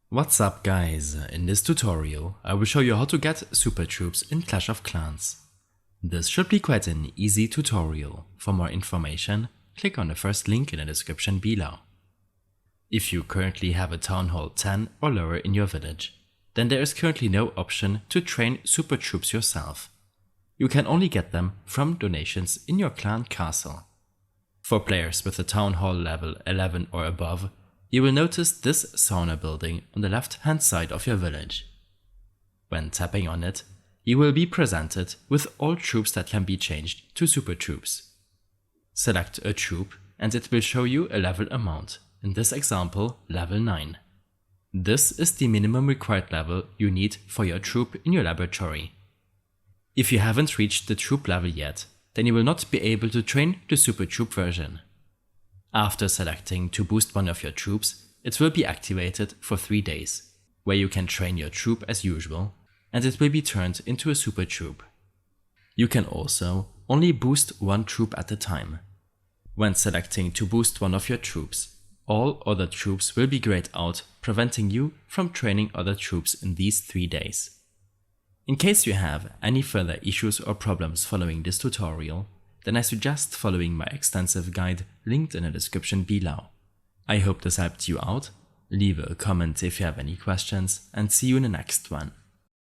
What's up guys, in this tutorial I will show you how to get super troops in Clash of Clans. This should be quite an easy tutorial. For more information, click on the first link in the description below. If you currently have a Town Hall 10 or lower in your village, then there is currently no option to train super troops yourself. You can only get them from donations in your clan castle. For players with a Town Hall level 11 or above, you will notice this sauna building on the left hand side of your village. When tapping on it, you will be presented with all troops that can be changed to super troops. Select a troop and it will show you a level amount, in this example level 9. This is the minimum required level you need for your troop in your laboratory. If you haven't reached the troop level yet, then you will not be able to train the super troop version. After selecting to boost one of your troops, it will be activated for 3 days, where you can train your troop as usual, and it will be turned into a super troop. You can also only boost one troop at a time. When selecting to boost one of your troops, all other troops will be grayed out, preventing you from training other troops in these 3 days. In case you have any further issues or problems following this tutorial, then I suggest following my extensive guide linked in the description below. I hope this helped you out. Leave a comment if you have any questions and see you in the next one.